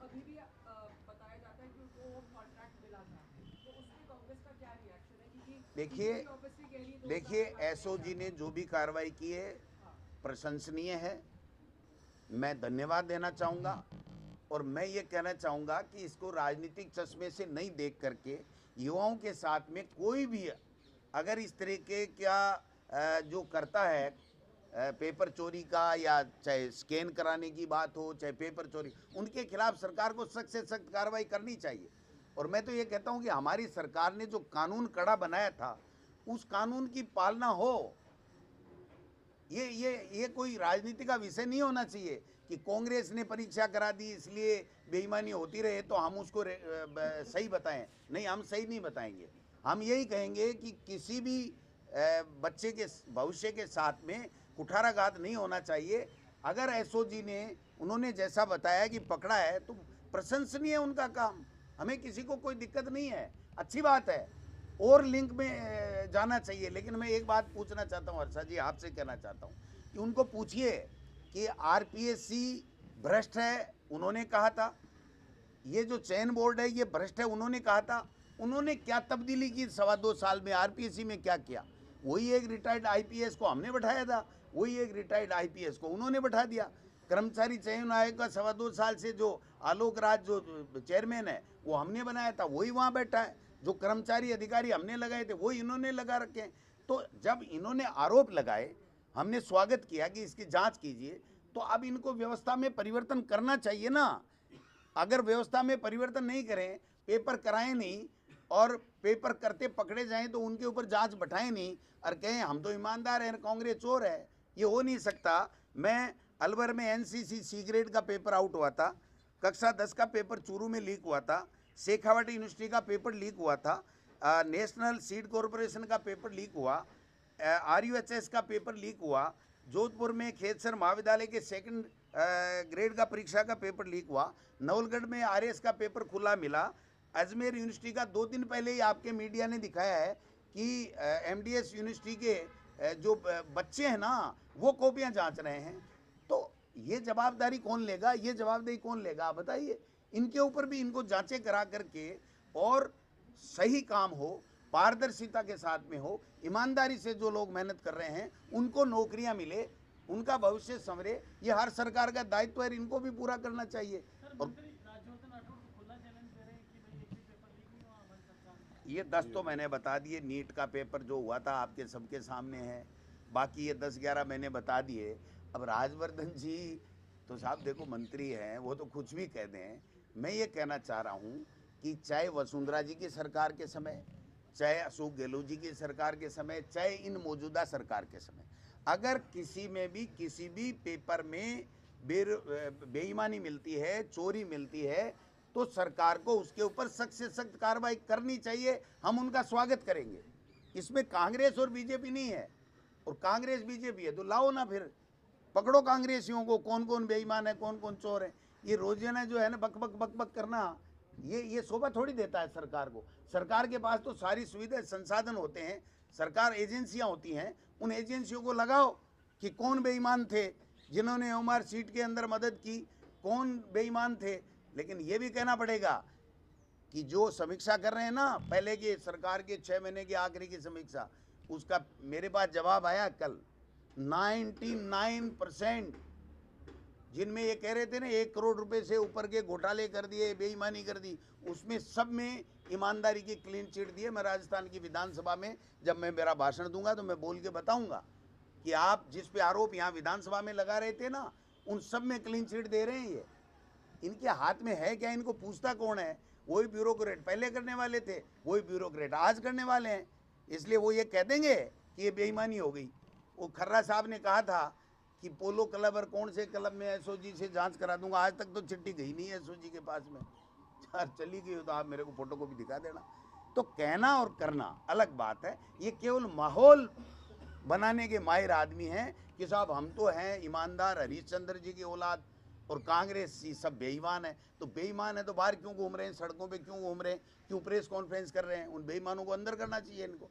अभी भी बताया जाता है कि उनको वो कॉन्ट्रैक्ट मिला था, तो उस पे कांग्रेस का क्या रिएक्शन है? क्योंकि देखिए बीजेपी ऑब्वियसली कह रही है देखिए 2018 में नहीं एसओजी ने चाहता। जो भी कार्रवाई की है हाँ। प्रशंसनीय है, मैं धन्यवाद देना चाहूँगा। और मैं ये कहना चाहूँगा कि इसको राजनीतिक चश्मे से नहीं देख करके युवाओं के साथ में कोई भी अगर इस तरीके का जो करता है पेपर चोरी का, या चाहे स्कैन कराने की बात हो, चाहे पेपर चोरी, उनके खिलाफ सरकार को सख्त से सख्त कार्रवाई करनी चाहिए। और मैं तो ये कहता हूँ कि हमारी सरकार ने जो कानून कड़ा बनाया था उस कानून की पालना हो। ये कोई राजनीति का विषय नहीं होना चाहिए कि कांग्रेस ने परीक्षा करा दी इसलिए बेईमानी होती रहे तो हम उसको सही बताएं। नहीं, हम सही नहीं बताएंगे। हम यही कहेंगे कि किसी भी बच्चे के भविष्य के साथ में कुठाराघात नहीं होना चाहिए। अगर एसओजी ने उन्होंने जैसा बताया कि पकड़ा है तो प्रशंसनीय है उनका काम, हमें किसी को कोई दिक्कत नहीं है, अच्छी बात है। और लिंक में जाना चाहिए। लेकिन मैं एक बात पूछना चाहता हूँ हर्षा जी, आपसे कहना चाहता हूँ कि उनको पूछिए कि आरपीएससी भ्रष्ट है, उन्होंने कहा था। ये जो चयन बोर्ड है ये भ्रष्ट है, उन्होंने कहा था। उन्होंने क्या तब्दीली की 2.25 साल में आरपीएससी में? क्या किया? वही एक रिटायर्ड आईपीएस को हमने बैठाया था, वही एक रिटायर्ड आईपीएस को उन्होंने बैठा दिया। कर्मचारी चयन आयोग का 2.25 साल से जो आलोक राज जो चेयरमैन है वो हमने बनाया था, वही वहाँ बैठा है। जो कर्मचारी अधिकारी हमने लगाए थे वही इन्होंने लगा रखे हैं। तो जब इन्होंने आरोप लगाए, हमने स्वागत किया कि इसकी जांच कीजिए, तो अब इनको व्यवस्था में परिवर्तन करना चाहिए ना। अगर व्यवस्था में परिवर्तन नहीं करें, पेपर कराएं नहीं, और पेपर करते पकड़े जाएं तो उनके ऊपर जांच बैठाएं नहीं और कहें हम तो ईमानदार हैं, कांग्रेस चोर है, ये हो नहीं सकता। मैं अलवर में एनसीसी सी ग्रेड का पेपर आउट हुआ था, कक्षा 10 का पेपर चूरू में लीक हुआ था, शेखावाटी यूनिवर्सिटी का पेपर लीक हुआ था, नेशनल सीड कॉरपोरेशन का पेपर लीक हुआ, आरयूएचएस का पेपर लीक हुआ, जोधपुर में खेतसर महाविद्यालय के सेकंड ग्रेड का परीक्षा का पेपर लीक हुआ, नवलगढ़ में आरएस का पेपर खुला मिला, अजमेर यूनिवर्सिटी का 2 दिन पहले ही आपके मीडिया ने दिखाया है कि एमडीएस यूनिवर्सिटी के जो बच्चे हैं ना वो कॉपियां जांच रहे हैं। तो ये जवाबदारी कौन लेगा? ये जवाबदेही कौन लेगा? आप बताइए। इनके ऊपर भी इनको जांचें करा करके और सही काम हो, पारदर्शिता के साथ में हो, ईमानदारी से जो लोग मेहनत कर रहे हैं उनको नौकरियां मिले, उनका भविष्य संवरे, ये हर सरकार का दायित्व है, इनको भी पूरा करना चाहिए। और ये 10 तो मैंने बता दिए, नीट का पेपर जो हुआ था आपके सबके सामने है, बाकी ये 10-11 मैंने बता दिए। अब राजवर्धन जी तो साहब देखो मंत्री हैं, वो तो कुछ भी कह दें। मैं ये कहना चाह रहा हूँ कि चाहे वसुंधरा जी की सरकार के समय, चाहे अशोक गहलोत जी की सरकार के समय, चाहे इन मौजूदा सरकार के समय, अगर किसी में भी किसी भी पेपर में बेईमानी मिलती है, चोरी मिलती है, तो सरकार को उसके ऊपर सख्त से सख्त कार्रवाई करनी चाहिए। हम उनका स्वागत करेंगे। इसमें कांग्रेस और बीजेपी नहीं है, और कांग्रेस बीजेपी है तो लाओ ना, फिर पकड़ो कांग्रेसियों को, कौन कौन बेईमान है, कौन कौन चोर है। ये रोजाना जो है ना बक बक बक बक करना, ये शोभा थोड़ी देता है सरकार को। सरकार के पास तो सारी सुविधा संसाधन होते हैं, सरकार एजेंसियां होती हैं, उन एजेंसियों को लगाओ कि कौन बेईमान थे जिन्होंने उमर सीट के अंदर मदद की, कौन बेईमान थे। लेकिन ये भी कहना पड़ेगा कि जो समीक्षा कर रहे हैं ना पहले की सरकार के 6 महीने की आखिरी की समीक्षा, उसका मेरे पास जवाब आया कल। 99% जिनमें ये कह रहे थे ना 1 करोड़ रुपए से ऊपर के घोटाले कर दिए, बेईमानी कर दी, उसमें सब में ईमानदारी की क्लीन चिट दी है। मैं राजस्थान की विधानसभा में जब मैं मेरा भाषण दूंगा तो मैं बोल के बताऊंगा कि आप जिस पे आरोप यहाँ विधानसभा में लगा रहे थे ना, उन सब में क्लीन चिट दे रहे हैं। ये इनके हाथ में है क्या? इनको पूछता कौन है? वही ब्यूरोक्रेट पहले करने वाले थे, वही ब्यूरोक्रेट आज करने वाले हैं। इसलिए वो ये कह देंगे कि ये बेईमानी हो गई। वो खर्रा साहब ने कहा था कि पोलो क्लब और कौन से क्लब में एसओजी से जांच करा दूंगा, आज तक तो चिट्ठी गई नहीं है एसओजी के पास में। चली गई हो तो आप मेरे को फोटो कॉपी दिखा देना। तो कहना और करना अलग बात है। ये केवल माहौल बनाने के माहिर आदमी हैं कि साहब हम तो हैं ईमानदार हरीशचंद्र जी की औलाद, और कांग्रेस ये सब बेईमान है। तो बेईमान है तो बाहर क्यों घूम रहे हैं, सड़कों पे क्यों घूम रहे हैं, क्यों प्रेस कॉन्फ्रेंस कर रहे हैं? उन बेईमानों को अंदर करना चाहिए इनको।